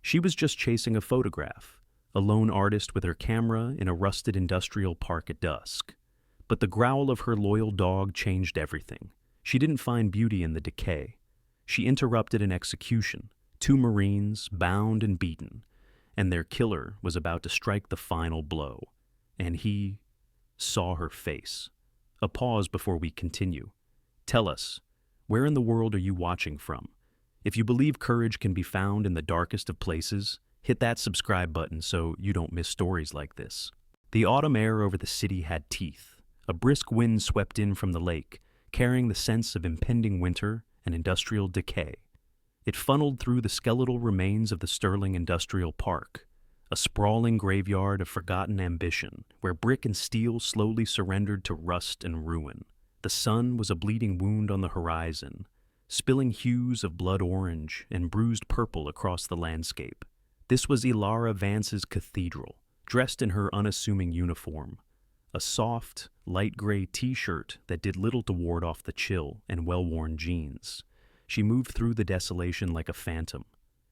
She was just chasing a photograph, a lone artist with her camera in a rusted industrial park at dusk. But the growl of her loyal dog changed everything. She didn't find beauty in the decay. She interrupted an execution, two Marines bound and beaten, and their killer was about to strike the final blow. And he saw her face. A pause before we continue. Tell us, where in the world are you watching from? If you believe courage can be found in the darkest of places, hit that subscribe button so you don't miss stories like this. The autumn air over the city had teeth. A brisk wind swept in from the lake, carrying the sense of impending winter and industrial decay. It funneled through the skeletal remains of the Sterling Industrial Park, a sprawling graveyard of forgotten ambition where brick and steel slowly surrendered to rust and ruin. The sun was a bleeding wound on the horizon, spilling hues of blood orange and bruised purple across the landscape. This was Ilara Vance's cathedral, dressed in her unassuming uniform, a soft, light gray t-shirt that did little to ward off the chill and well-worn jeans. She moved through the desolation like a phantom.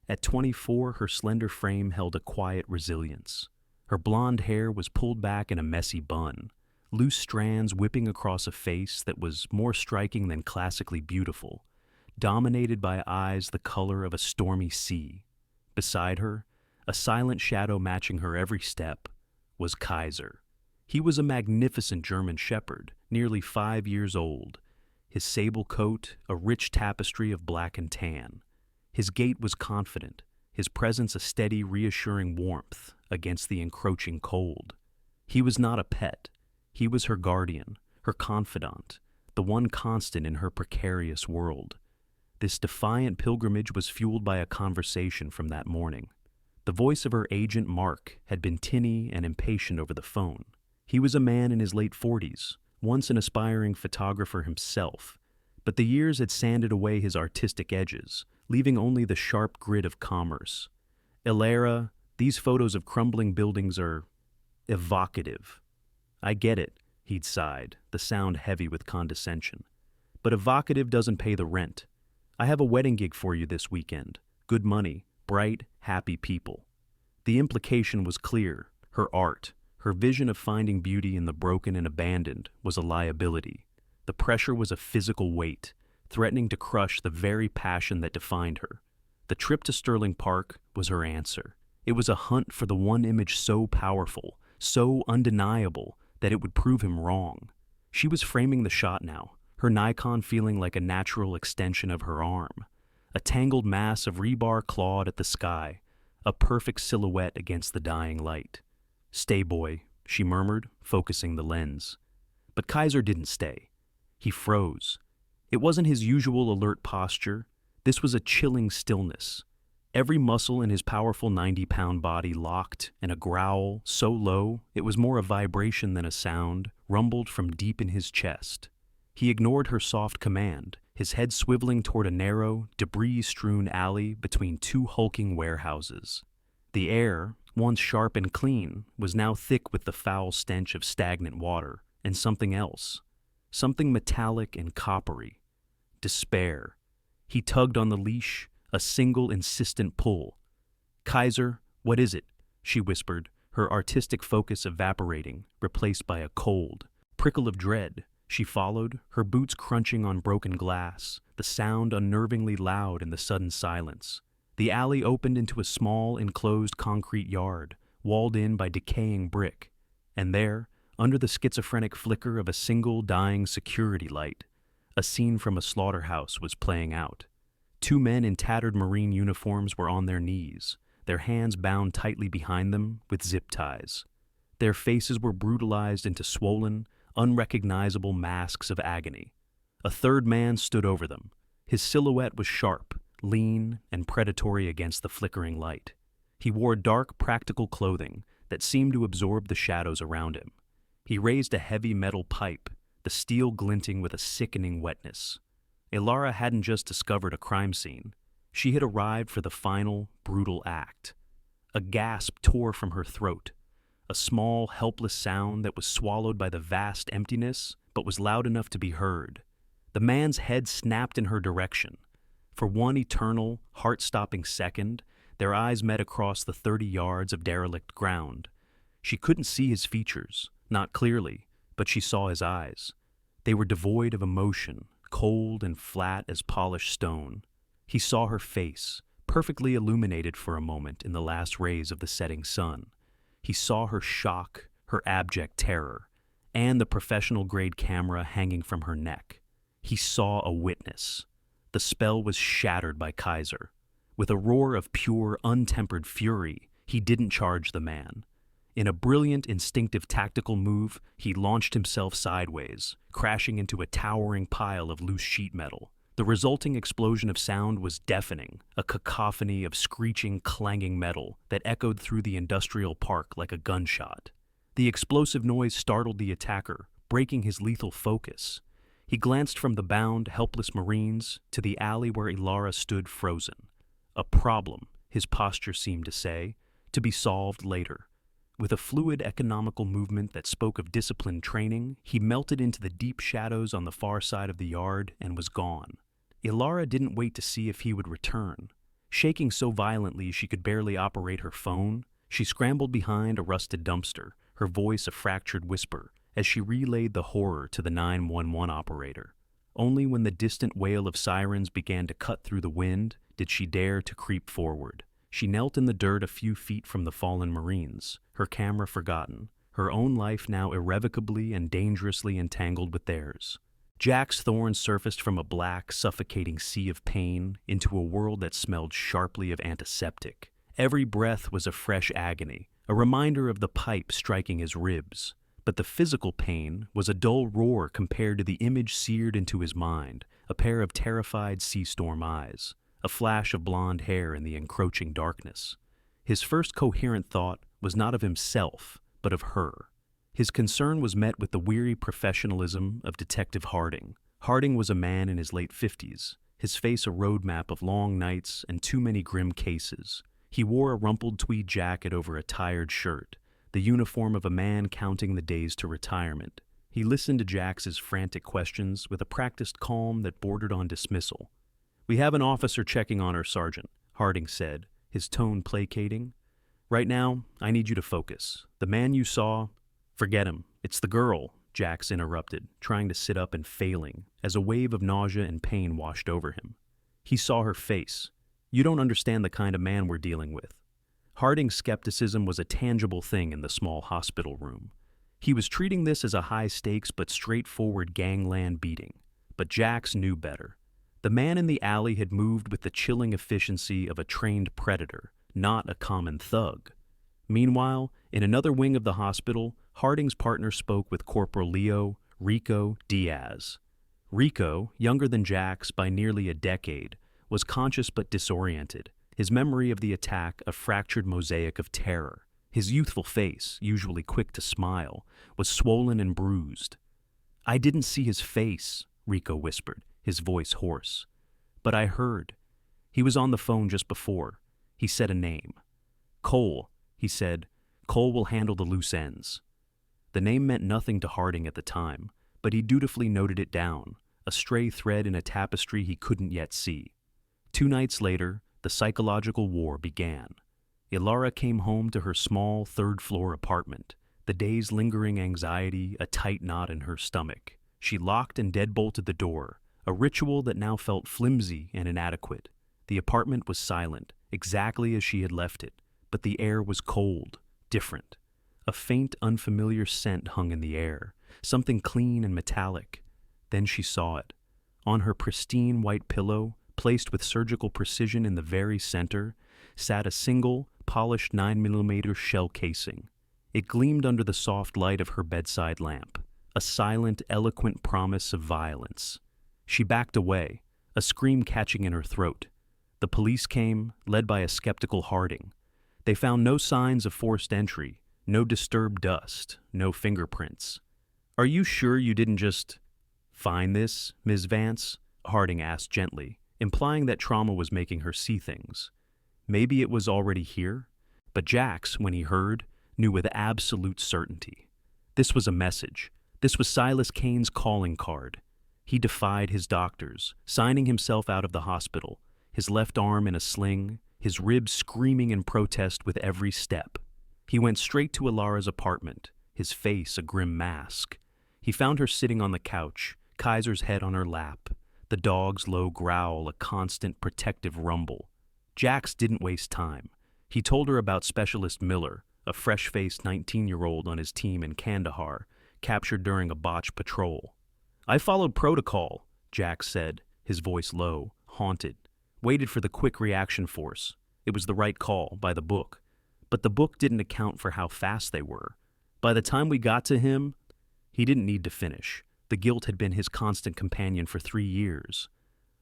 At 24, her slender frame held a quiet resilience. Her blonde hair was pulled back in a messy bun, loose strands whipping across a face that was more striking than classically beautiful, dominated by eyes the color of a stormy sea. Beside her, a silent shadow matching her every step, was Kaiser. He was a magnificent German shepherd, nearly 5 years old, his sable coat a rich tapestry of black and tan. His gait was confident, his presence a steady, reassuring warmth against the encroaching cold. He was not a pet. He was her guardian, her confidant, the one constant in her precarious world. This defiant pilgrimage was fueled by a conversation from that morning. The voice of her agent, Mark, had been tinny and impatient over the phone. He was a man in his late 40s, once an aspiring photographer himself, but the years had sanded away his artistic edges, leaving only the sharp grit of commerce. Ilara, these photos of crumbling buildings are evocative. I get it, he'd sighed, the sound heavy with condescension. But evocative doesn't pay the rent. I have a wedding gig for you this weekend. Good money, bright, happy people. The implication was clear. Her art, her vision of finding beauty in the broken and abandoned, was a liability. The pressure was a physical weight, threatening to crush the very passion that defined her. The trip to Sterling Park was her answer. It was a hunt for the one image so powerful, so undeniable, that it would prove him wrong. She was framing the shot now, her Nikon feeling like a natural extension of her arm. A tangled mass of rebar clawed at the sky, a perfect silhouette against the dying light. "Stay, boy," she murmured, focusing the lens. But Kaiser didn't stay. He froze. It wasn't his usual alert posture. This was a chilling stillness. Every muscle in his powerful 90-pound body locked, and a growl, so low it was more a vibration than a sound, rumbled from deep in his chest. He ignored her soft command, his head swiveling toward a narrow, debris-strewn alley between two hulking warehouses. The air, once sharp and clean, was now thick with the foul stench of stagnant water, and something else. Something metallic and coppery. Despair. He tugged on the leash, a single insistent pull. "Kaiser, what is it?" she whispered, her artistic focus evaporating, replaced by a cold prickle of dread. She followed, her boots crunching on broken glass, the sound unnervingly loud in the sudden silence. The alley opened into a small, enclosed concrete yard, walled in by decaying brick. And there, under the schizophrenic flicker of a single dying security light, a scene from a slaughterhouse was playing out. Two men in tattered Marine uniforms were on their knees, their hands bound tightly behind them with zip ties. Their faces were brutalized into swollen, unrecognizable masks of agony. A third man stood over them. His silhouette was sharp, lean, and predatory against the flickering light. He wore dark, practical clothing that seemed to absorb the shadows around him. He raised a heavy metal pipe, the steel glinting with a sickening wetness. Ilara hadn't just discovered a crime scene. She had arrived for the final, brutal act. A gasp tore from her throat, a small, helpless sound that was swallowed by the vast emptiness, but was loud enough to be heard. The man's head snapped in her direction. For one eternal, heart-stopping second, Their eyes met across the 30 yards of derelict ground. She couldn't see his features, not clearly, but she saw his eyes. They were devoid of emotion, cold and flat as polished stone. He saw her face, perfectly illuminated for a moment in the last rays of the setting sun. He saw her shock, her abject terror, and the professional-grade camera hanging from her neck. He saw a witness. The spell was shattered by Kaiser. With a roar of pure, untempered fury, he didn't charge the man. In a brilliant, instinctive tactical move, he launched himself sideways, crashing into a towering pile of loose sheet metal. The resulting explosion of sound was deafening, a cacophony of screeching, clanging metal that echoed through the industrial park like a gunshot. The explosive noise startled the attacker, breaking his lethal focus. He glanced from the bound, helpless Marines to the alley where Ilara stood frozen. A problem, his posture seemed to say, to be solved later. With a fluid, economical movement that spoke of disciplined training, he melted into the deep shadows on the far side of the yard and was gone. Ilara didn't wait to see if he would return. Shaking so violently she could barely operate her phone, she scrambled behind a rusted dumpster, her voice a fractured whisper, as she relayed the horror to the 911 operator. Only when the distant wail of sirens began to cut through the wind did she dare to creep forward. She knelt in the dirt a few feet from the fallen Marines, her camera forgotten, her own life now irrevocably and dangerously entangled with theirs. Jack's thorn surfaced from a black, suffocating sea of pain into a world that smelled sharply of antiseptic. Every breath was a fresh agony, a reminder of the pipe striking his ribs. But the physical pain was a dull roar compared to the image seared into his mind, a pair of terrified sea-storm eyes, a flash of blonde hair in the encroaching darkness. His first coherent thought was not of himself, but of her. His concern was met with the weary professionalism of Detective Harding. Harding was a man in his late 50s, his face a roadmap of long nights and too many grim cases. He wore a rumpled tweed jacket over a tired shirt, the uniform of a man counting the days to retirement. He listened to Jax's frantic questions with a practiced calm that bordered on dismissal. "We have an officer checking on her, Sergeant," Harding said, his tone placating. "Right now, I need you to focus. The man you saw—" "Forget him. It's the girl," Jax interrupted, trying to sit up and failing, as a wave of nausea and pain washed over him. He saw her face. "You don't understand the kind of man we're dealing with." Harding's skepticism was a tangible thing in the small hospital room. He was treating this as a high-stakes but straightforward gangland beating. But Jax knew better. The man in the alley had moved with the chilling efficiency of a trained predator, not a common thug. Meanwhile, in another wing of the hospital, Harding's partner spoke with Corporal Leo Rico Diaz. Rico, younger than Jax by nearly a decade, was conscious but disoriented, his memory of the attack a fractured mosaic of terror. His youthful face, usually quick to smile, was swollen and bruised. "I didn't see his face," Rico whispered, his voice hoarse. "But I heard. He was on the phone just before. He said a name. Cole, he said. Cole will handle the loose ends." The name meant nothing to Harding at the time, but he dutifully noted it down, a stray thread in a tapestry he couldn't yet see. 2 nights later, the psychological war began. Ilara came home to her small third-floor apartment, the day's lingering anxiety a tight knot in her stomach. She locked and deadbolted the door, a ritual that now felt flimsy and inadequate. The apartment was silent, exactly as she had left it, but the air was cold, different. A faint, unfamiliar scent hung in the air, something clean and metallic. Then she saw it. On her pristine white pillow, placed with surgical precision in the very center, sat a single, polished 9mm shell casing. It gleamed under the soft light of her bedside lamp, a silent, eloquent promise of violence. She backed away, a scream catching in her throat. The police came, led by a skeptical Harding. They found no signs of forced entry, no disturbed dust, no fingerprints. "Are you sure you didn't just find this, Ms. Vance?" Harding asked gently, implying that trauma was making her see things. Maybe it was already here, but Jax, when he heard, knew with absolute certainty. This was a message. This was Silas Kane's calling card. He defied his doctors, signing himself out of the hospital, his left arm in a sling, his ribs screaming in protest with every step. He went straight to Ilara's apartment, his face a grim mask. He found her sitting on the couch, Kaiser's head on her lap, the dog's low growl a constant protective rumble. Jax didn't waste time. He told her about Specialist Miller, a fresh-faced 19-year-old on his team in Kandahar, captured during a botched patrol. "I followed protocol," Jax said, his voice low, haunted. "Waited for the quick reaction force. It was the right call, by the book. But the book didn't account for how fast they were. By the time we got to him, he didn't need to finish. The guilt had been his constant companion for 3 years.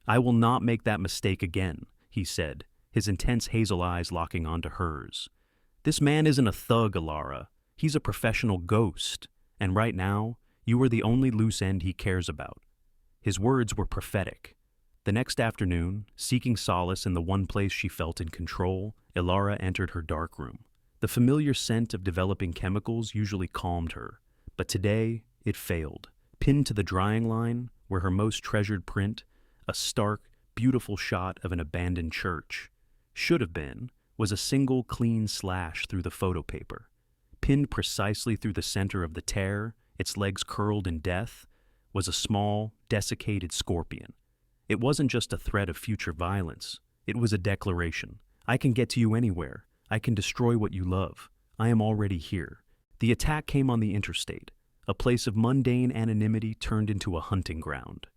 "I will not make that mistake again," he said, his intense hazel eyes locking onto hers. "This man isn't a thug, Ilara. He's a professional ghost. And right now, you are the only loose end he cares about." His words were prophetic. The next afternoon, seeking solace in the one place she felt in control, Ilara entered her darkroom. The familiar scent of developing chemicals usually calmed her, but today it failed. Pinned to the drying line, where her most treasured print, a stark, beautiful shot of an abandoned church, should have been, was a single clean slash through the photo paper. Pinned precisely through the center of the tear, its legs curled in death, was a small, desiccated scorpion. It wasn't just a threat of future violence. It was a declaration. "I can get to you anywhere. I can destroy what you love. I am already here." The attack came on the interstate, a place of mundane anonymity turned into a hunting ground.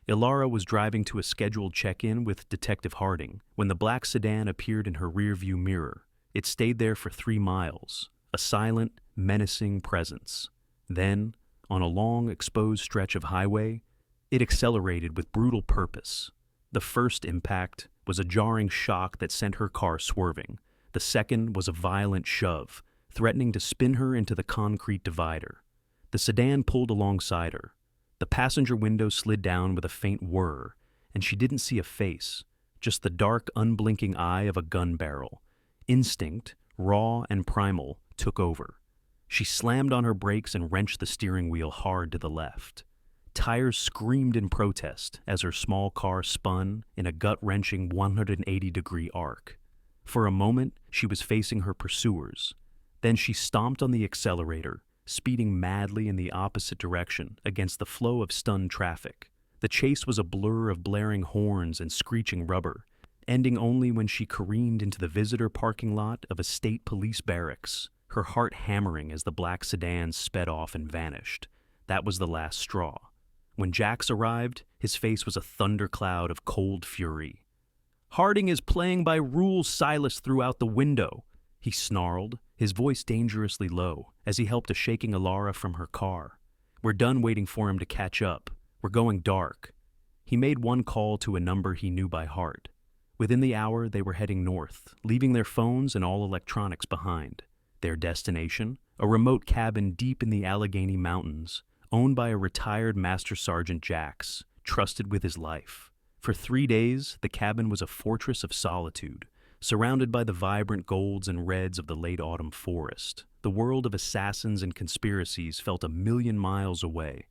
Ilara was driving to a scheduled check-in with Detective Harding when the black sedan appeared in her rearview mirror. It stayed there for 3 miles, a silent, menacing presence. Then, on a long, exposed stretch of highway, it accelerated with brutal purpose. The first impact was a jarring shock that sent her car swerving. The second was a violent shove, threatening to spin her into the concrete divider. The sedan pulled alongside her. The passenger window slid down with a faint whir, and she didn't see a face, just the dark, unblinking eye of a gun barrel. Instinct, raw and primal, took over. She slammed on her brakes and wrenched the steering wheel hard to the left. Tires screamed in protest as her small car spun in a gut-wrenching 180-degree arc. For a moment, she was facing her pursuers. Then she stomped on the accelerator, speeding madly in the opposite direction against the flow of stunned traffic. The chase was a blur of blaring horns and screeching rubber, ending only when she careened into the visitor parking lot of a state police barracks, her heart hammering as the black sedan sped off and vanished. That was the last straw. When Jax arrived, his face was a thundercloud of cold fury. "Harding is playing by rules, Silas, throughout the window," he snarled, his voice dangerously low, as he helped a shaking Ilara from her car. "We're done waiting for him to catch up. We're going dark." He made one call to a number he knew by heart. Within the hour, they were heading north, leaving their phones and all electronics behind. Their destination? A remote cabin deep in the Allegheny Mountains, owned by a retired Master Sergeant Jax, trusted with his life. For 3 days, the cabin was a fortress of solitude, surrounded by the vibrant golds and reds of the late autumn forest. The world of assassins and conspiracies felt 1,000,000 miles away.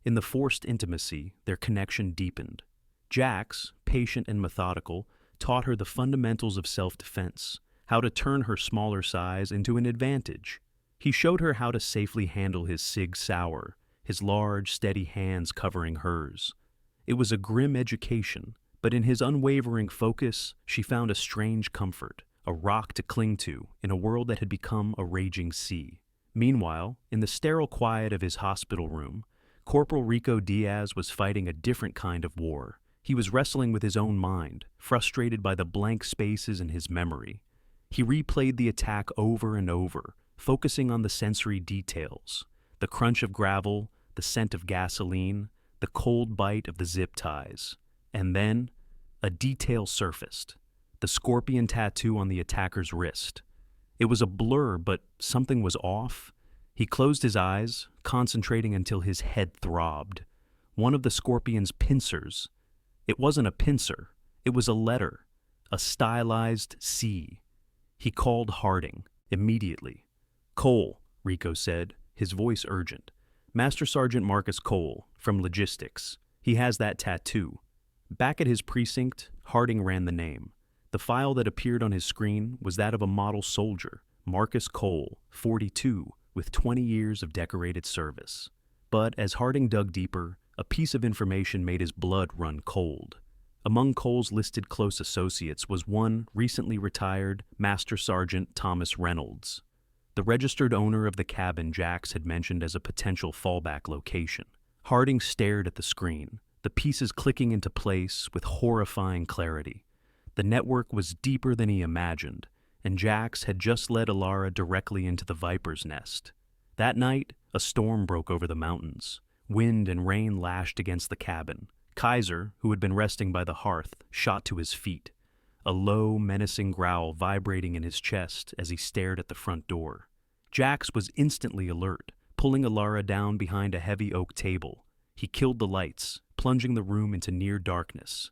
In the forced intimacy, their connection deepened. Jax, patient and methodical, taught her the fundamentals of self-defense, how to turn her smaller size into an advantage. He showed her how to safely handle his Sig Sauer, his large, steady hands covering hers. It was a grim education, but in his unwavering focus, she found a strange comfort, a rock to cling to in a world that had become a raging sea. Meanwhile, in the sterile quiet of his hospital room, Corporal Rico Diaz was fighting a different kind of war. He was wrestling with his own mind, frustrated by the blank spaces in his memory. He replayed the attack over and over, focusing on the sensory details, the crunch of gravel, the scent of gasoline, the cold bite of the zip ties. And then, a detail surfaced, the scorpion tattoo on the attacker's wrist. It was a blur, but something was off. He closed his eyes, concentrating until his head throbbed. One of the scorpion's pincers. It wasn't a pincer, it was a letter, a stylized C. He called Harding, immediately. "Cole," Rico said, his voice urgent. "Master Sergeant Marcus Cole, from Logistics. He has that tattoo." Back at his precinct, Harding ran the name. The file that appeared on his screen was that of a model soldier, Marcus Cole, 42, with 20 years of decorated service. But as Harding dug deeper, a piece of information made his blood run cold. Among Cole's listed close associates was one recently retired Master Sergeant Thomas Reynolds, the registered owner of the cabin Jax had mentioned as a potential fallback location. Harding stared at the screen, the pieces clicking into place with horrifying clarity. The network was deeper than he imagined, and Jax had just led Alara directly into the Viper's nest. That night, a storm broke over the mountains. Wind and rain lashed against the cabin. Kaiser, who had been resting by the hearth, shot to his feet, a low, menacing growl vibrating in his chest as he stared at the front door. Jax was instantly alert, pulling Alara down behind a heavy oak table. He killed the lights, plunging the room into near darkness.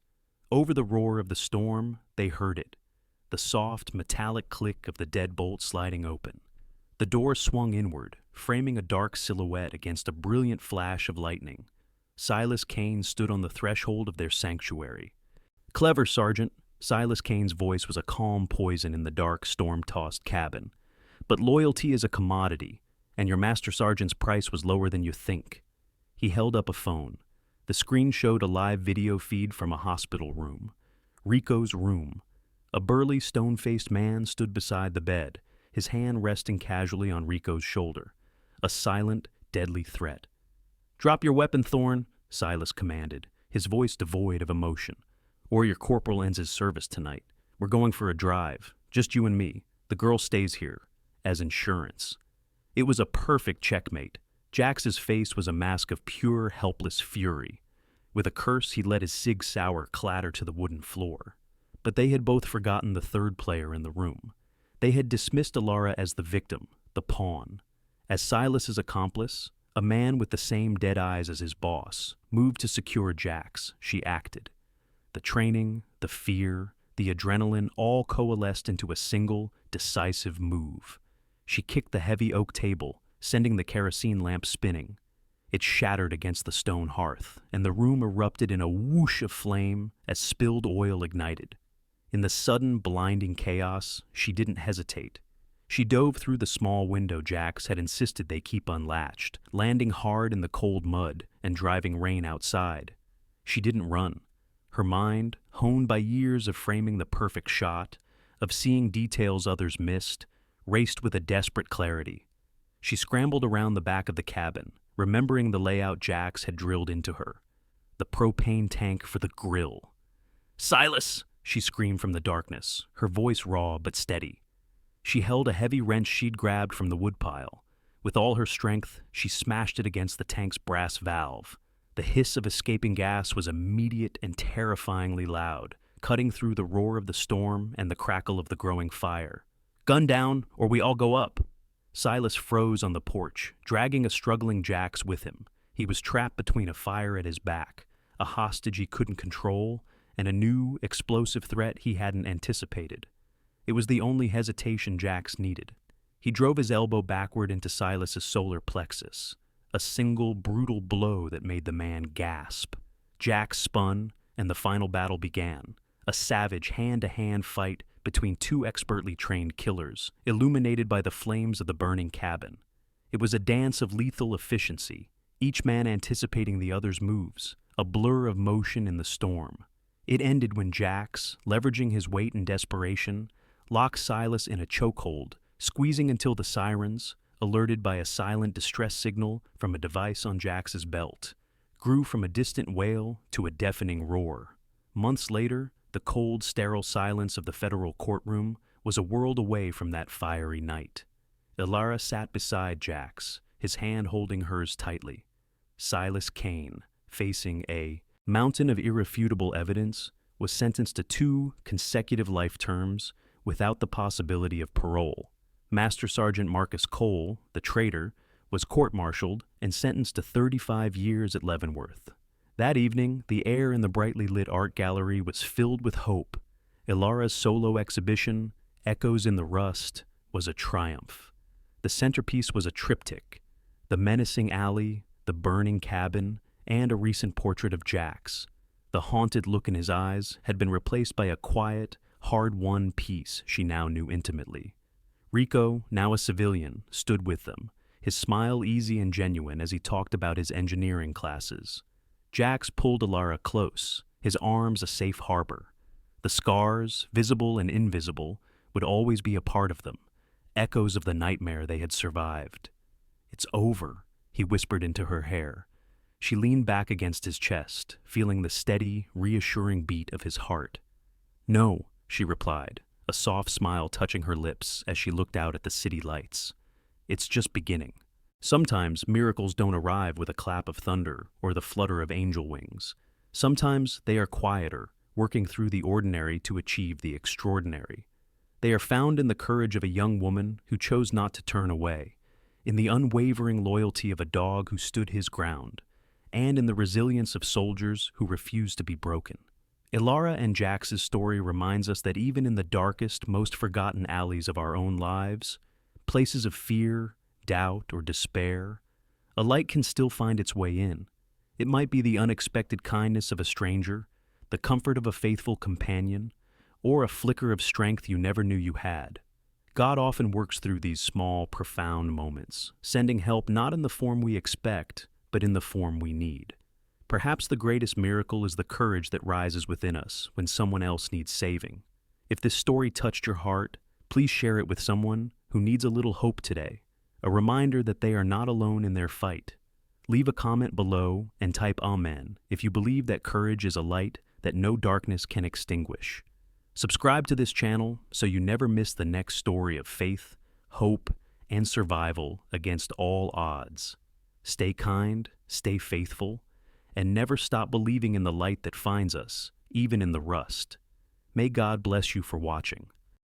Over the roar of the storm, they heard it, the soft, metallic click of the deadbolt sliding open. The door swung inward, framing a dark silhouette against a brilliant flash of lightning. Silas Kane stood on the threshold of their sanctuary. "Clever, Sergeant." Silas Kane's voice was a calm poison in the dark, storm-tossed cabin. "But loyalty is a commodity, and your Master Sergeant's price was lower than you think." He held up a phone. The screen showed a live video feed from a hospital room. Rico's room. A burly, stone-faced man stood beside the bed, his hand resting casually on Rico's shoulder. A silent, deadly threat. "Drop your weapon, Thorne," Silas commanded, his voice devoid of emotion. "Or your corporal ends his service tonight. We're going for a drive, just you and me. The girl stays here, as insurance." It was a perfect checkmate. Jax's face was a mask of pure, helpless fury. With a curse, he let his Sig Sauer clatter to the wooden floor. But they had both forgotten the third player in the room. They had dismissed Alara as the victim, the pawn. As Silas's accomplice, a man with the same dead eyes as his boss, moved to secure Jax, she acted. The training, the fear, the adrenaline all coalesced into a single, decisive move. She kicked the heavy oak table, sending the kerosene lamp spinning. It shattered against the stone hearth, and the room erupted in a whoosh of flame as spilled oil ignited. In the sudden, blinding chaos, she didn't hesitate. She dove through the small window Jax had insisted they keep unlatched, landing hard in the cold mud and driving rain outside. She didn't run. Her mind, honed by years of framing the perfect shot, of seeing details others missed, raced with a desperate clarity. She scrambled around the back of the cabin, remembering the layout Jax had drilled into her. The propane tank for the grill. "Silas!" she screamed from the darkness, her voice raw but steady. She held a heavy wrench she'd grabbed from the woodpile. With all her strength, she smashed it against the tank's brass valve. The hiss of escaping gas was immediate and terrifyingly loud, cutting through the roar of the storm and the crackle of the growing fire. "Gun down, or we all go up." Silas froze on the porch, dragging a struggling Jax with him. He was trapped between a fire at his back, a hostage he couldn't control, and a new, explosive threat he hadn't anticipated. It was the only hesitation Jax needed. He drove his elbow backward into Silas's solar plexus, a single, brutal blow that made the man gasp. Jax spun, and the final battle began, a savage hand-to-hand fight between two expertly trained killers, illuminated by the flames of the burning cabin. It was a dance of lethal efficiency, each man anticipating the other's moves, a blur of motion in the storm. It ended when Jax, leveraging his weight and desperation, locked Silas in a chokehold, squeezing until the sirens, alerted by a silent distress signal from a device on Jax's belt, grew from a distant wail to a deafening roar. Months later, the cold, sterile silence of the federal courtroom was a world away from that fiery night. Alara sat beside Jax, his hand holding hers tightly. Silas Kane, facing a mountain of irrefutable evidence, was sentenced to 2 consecutive life terms without the possibility of parole. Master Sergeant Marcus Cole, the traitor, was court-martialed and sentenced to 35 years at Leavenworth. That evening, the air in the brightly lit art gallery was filled with hope. Ilara's solo exhibition, Echoes in the Rust, was a triumph. The centerpiece was a triptych: the menacing alley, the burning cabin, and a recent portrait of Jax. The haunted look in his eyes had been replaced by a quiet, hard-won peace she now knew intimately. Rico, now a civilian, stood with them, his smile easy and genuine as he talked about his engineering classes. Jax pulled Alara close, his arms a safe harbor. The scars, visible and invisible, would always be a part of them, echoes of the nightmare they had survived. "It's over," he whispered into her hair. She leaned back against his chest, feeling the steady, reassuring beat of his heart. "No," she replied, a soft smile touching her lips as she looked out at the city lights. "It's just beginning." Sometimes miracles don't arrive with a clap of thunder or the flutter of angel wings. Sometimes they are quieter, working through the ordinary to achieve the extraordinary. They are found in the courage of a young woman who chose not to turn away, in the unwavering loyalty of a dog who stood his ground, and in the resilience of soldiers who refused to be broken. Ilara and Jax's story reminds us that even in the darkest, most forgotten alleys of our own lives, places of fear, doubt, or despair, a light can still find its way in. It might be the unexpected kindness of a stranger, the comfort of a faithful companion, or a flicker of strength you never knew you had. God often works through these small, profound moments, sending help not in the form we expect, but in the form we need. Perhaps the greatest miracle is the courage that rises within us when someone else needs saving. If this story touched your heart, please share it with someone who needs a little hope today, a reminder that they are not alone in their fight. Leave a comment below and type Amen if you believe that courage is a light that no darkness can extinguish. Subscribe to this channel so you never miss the next story of faith, hope, and survival against all odds. Stay kind, stay faithful, and never stop believing in the light that finds us, even in the rust. May God bless you for watching.